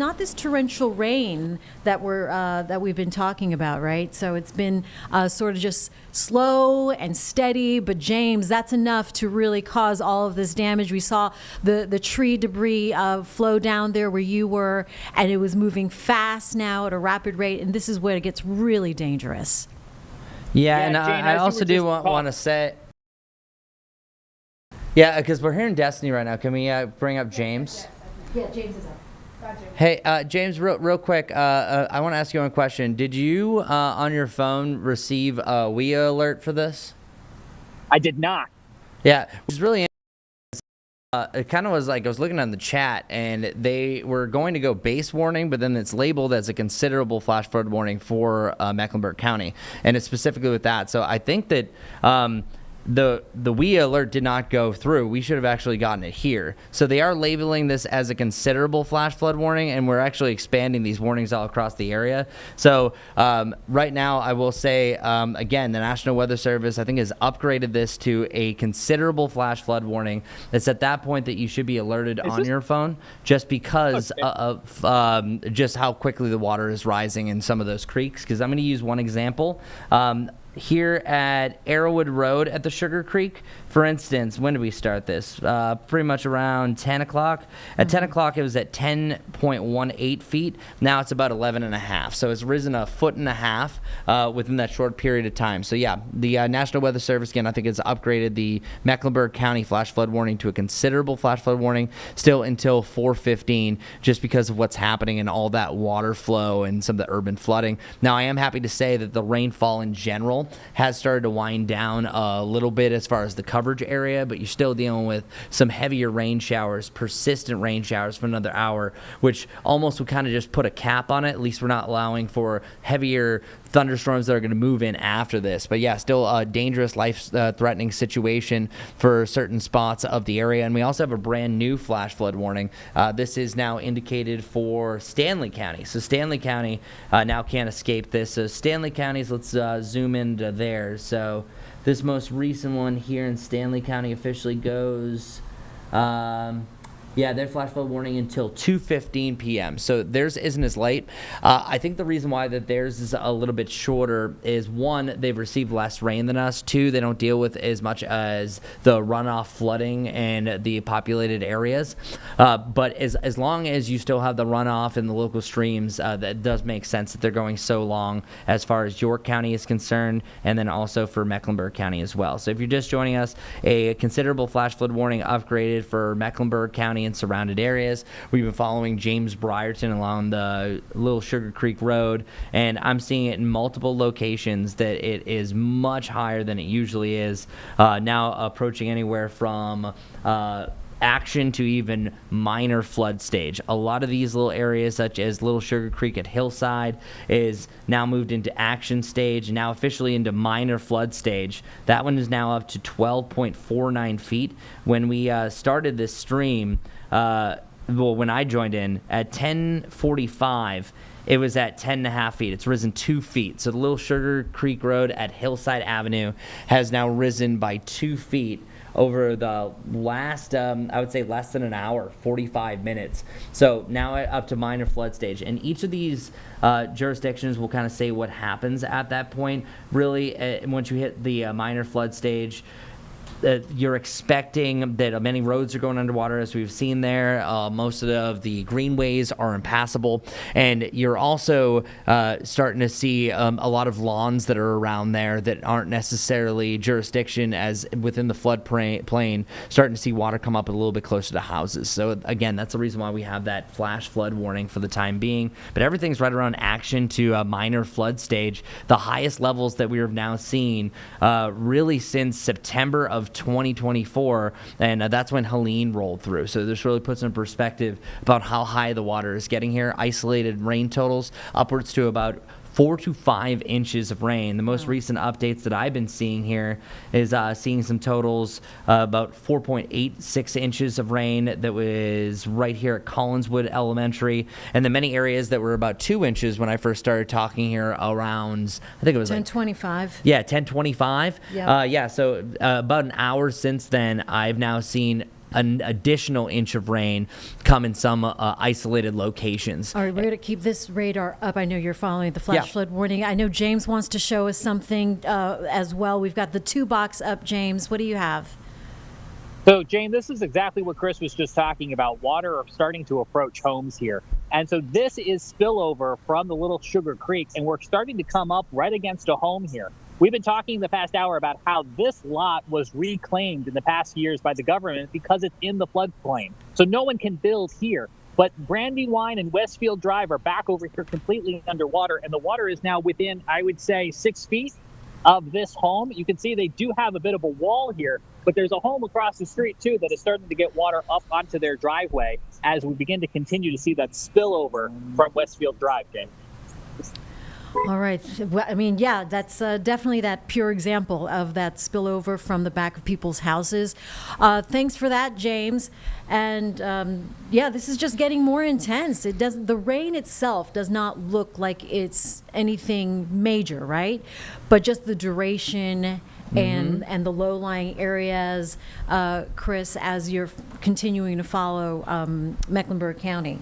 not this torrential rain that we've been talking about, right? So it's been sort of just slow and steady. But James, that's enough to really cause all of this damage. We saw the tree debris flow down there where you were, and it was moving fast now at a rapid rate. And this is where it gets really dangerous. Yeah, and Jane, I also do want to say, yeah, because we're here in Destiny right now. Can we bring up James? Yeah, James is up. Gotcha. Hey, James, real quick, I want to ask you one question. Did you, on your phone, receive a WIA alert for this? I did not. Yeah, it was really it kind of was like I was looking on the chat, and they were going to go base warning, but then it's labeled as a considerable flash flood warning for Mecklenburg County, and it's specifically with that. So I think that the WIA alert did not go through. We should have actually gotten it here. So they are labeling this as a considerable flash flood warning, and we're actually expanding these warnings all across the area. So right now, I will say, again, the National Weather Service, I think, has upgraded this to a considerable flash flood warning. It's at that point that you should be alerted on your phone, just because of just how quickly the water is rising in some of those creeks. Because I'm going to use one example. Here at Arrowwood Road at the Sugar Creek, for instance, when did we start this? Pretty much around 10 o'clock. At 10 o'clock, it was at 10.18 feet. Now it's about 11.5. So it's risen 1.5 feet within that short period of time. So yeah, the National Weather Service, again, I think has upgraded the Mecklenburg County flash flood warning to a considerable flash flood warning still until 4:15, just because of what's happening and all that water flow and some of the urban flooding. Now, I am happy to say that the rainfall in general has started to wind down a little bit as far as the coverage area, but you're still dealing with some heavier rain showers, persistent rain showers for another hour, which almost would kind of just put a cap on it. At least we're not allowing for heavier thunderstorms that are going to move in after this. But yeah, still a dangerous, life-threatening situation for certain spots of the area. And we also have a brand new flash flood warning. This is now indicated for Stanley County. So Stanley County now can't escape this. So Stanley County's, let's zoom into there. So this most recent one here in Stanley County officially goes, yeah, their flash flood warning until 2:15 p.m. So theirs isn't as late. I think the reason why that theirs is a little bit shorter is, one, they've received less rain than us. Two, they don't deal with as much as the runoff flooding and the populated areas. But as long as you still have the runoff and the local streams, that does make sense that they're going so long as far as York County is concerned, and then also for Mecklenburg County as well. So if you're just joining us, a considerable flash flood warning upgraded for Mecklenburg County and surrounded areas. We've been following James Brierton along the Little Sugar Creek Road, and I'm seeing it in multiple locations that it is much higher than it usually is, now approaching anywhere from action to even minor flood stage. A lot of these little areas, such as Little Sugar Creek at Hillside, is now moved into action stage and now officially into minor flood stage. That one is now up to 12.49 feet. When we started this stream, when I joined in at 10:45, it was at 10.5 feet. It's risen 2 feet. So the Little Sugar Creek Road at Hillside Avenue has now risen by 2 feet over the last, I would say, less than an hour, 45 minutes. So now up to minor flood stage. And each of these jurisdictions will kind of say what happens at that point. Really, once you hit the minor flood stage, you're expecting that many roads are going underwater, as we've seen there. Most of the greenways are impassable, and you're also starting to see a lot of lawns that are around there that aren't necessarily jurisdiction as within the flood plain, starting to see water come up a little bit closer to houses. So again, that's the reason why we have that flash flood warning for the time being. But everything's right around action to a minor flood stage, the highest levels that we have now seen really since September of 2024, and that's when Helene rolled through. So this really puts in perspective about how high the water is getting here. Isolated rain totals upwards to about 4 to 5 inches of rain. The most recent updates that I've been seeing here is seeing some totals about 4.86 inches of rain that was right here at Collinswood Elementary, and then many areas that were about 2 inches when I first started talking here around, I think it was 10:25. Yeah, 10:25. Yep. So about an hour since then, I've now seen an additional inch of rain come in some isolated locations. All right, we're going to keep this radar up. I know you're following the flash flood warning. I know James wants to show us something as well. We've got the 2-box up, James. What do you have? So, Jane, this is exactly what Chris was just talking about. Water starting to approach homes here. And so this is spillover from the Little Sugar Creek, and we're starting to come up right against a home here. We've been talking the past hour about how this lot was reclaimed in the past years by the government because it's in the floodplain. So no one can build here. But Brandywine and Westfield Drive are back over here completely underwater, and the water is now within, I would say, 6 feet of this home. You can see they do have a bit of a wall here, but there's a home across the street too that is starting to get water up onto their driveway as we begin to continue to see that spillover from Westfield Drive, James. All right. Well, I mean, yeah, that's definitely that pure example of that spillover from the back of people's houses. Thanks for that, James. And yeah, this is just getting more intense. The rain itself does not look like it's anything major, right? But just the duration and the low-lying areas, Chris, as you're continuing to follow Mecklenburg County.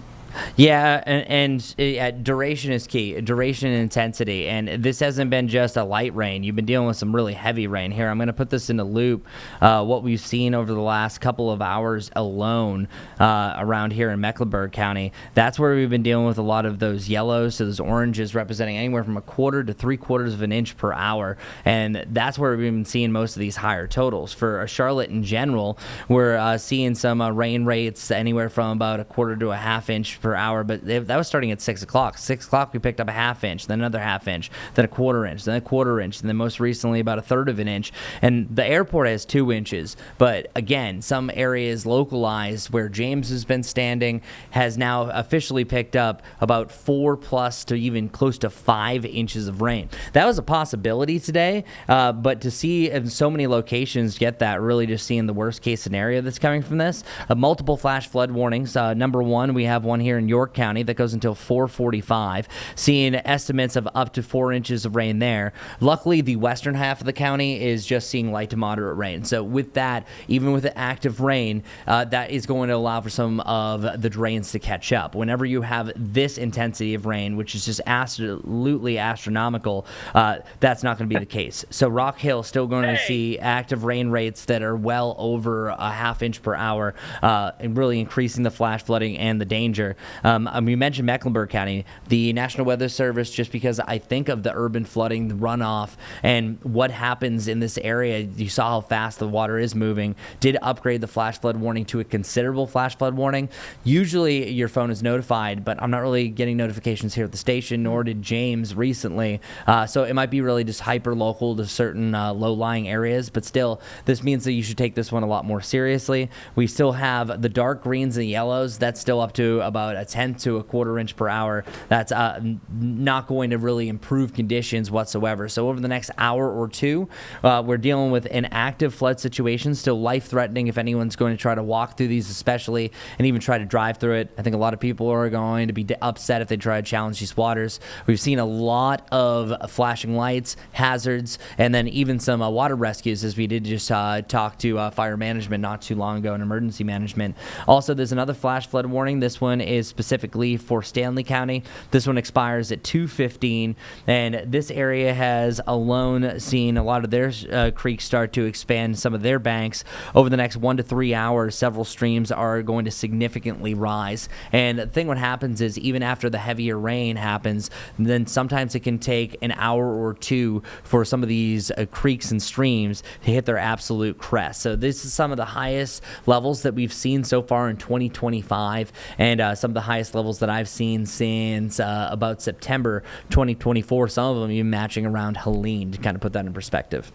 Yeah, and duration is key. Duration and intensity. And this hasn't been just a light rain. You've been dealing with some really heavy rain here. I'm going to put this in a loop. What we've seen over the last couple of hours alone around here in Mecklenburg County, that's where we've been dealing with a lot of those yellows, so those oranges representing anywhere from 1/4 to 3/4 of an inch per hour. And that's where we've been seeing most of these higher totals. For Charlotte in general, we're seeing some rain rates anywhere from about 1/4 to 1/2 inch per hour, but that was starting at 6 o'clock. 6 o'clock, we picked up 1/2 inch, then another 1/2 inch, then 1/4 inch, then 1/4 inch, and then most recently about 1/3 of an inch. And the airport has 2 inches, but again, some areas localized where James has been standing has now officially picked up about 4+ to even close to 5 inches of rain. That was a possibility today, but to see in so many locations get that, really just seeing the worst case scenario that's coming from this. Multiple flash flood warnings. Number one, we have one here in York County that goes until 4:45, seeing estimates of up to 4 inches of rain there. Luckily, the western half of the county is just seeing light to moderate rain. So with that, even with the active rain, that is going to allow for some of the drains to catch up. Whenever you have this intensity of rain, which is just absolutely astronomical, that's not going to be the case. So Rock Hill still going to see active rain rates that are well over 1/2 inch per hour, and really increasing the flash flooding and the danger. We mentioned Mecklenburg County, the National Weather Service, just because I think of the urban flooding, the runoff, and what happens in this area. You saw how fast the water is moving. Did upgrade the flash flood warning to a considerable flash flood warning. Usually your phone is notified, but I'm not really getting notifications here at the station, nor did James recently. So it might be really just hyper local to certain low-lying areas, but still, this means that you should take this one a lot more seriously. We still have the dark greens and yellows. That's still up to about 1/10 to 1/4 inch per hour. That's not going to really improve conditions whatsoever. So over the next hour or two, we're dealing with an active flood situation, still life-threatening if anyone's going to try to walk through these, especially, and even try to drive through it. I think a lot of people are going to be upset if they try to challenge these waters. We've seen a lot of flashing lights, hazards, and then even some water rescues, as we did just talk to fire management not too long ago and emergency management. Also, there's another flash flood warning. This one is specifically for Stanley County. This one expires at 2:15, and this area has alone seen a lot of their creeks start to expand some of their banks. Over the next 1 to 3 hours, several streams are going to significantly rise. And the thing what happens is, even after the heavier rain happens, then sometimes it can take an hour or two for some of these creeks and streams to hit their absolute crest. So this is some of the highest levels that we've seen so far in 2025, and some of the highest levels that I've seen since about September 2024, some of them even matching around Helene, to kind of put that in perspective.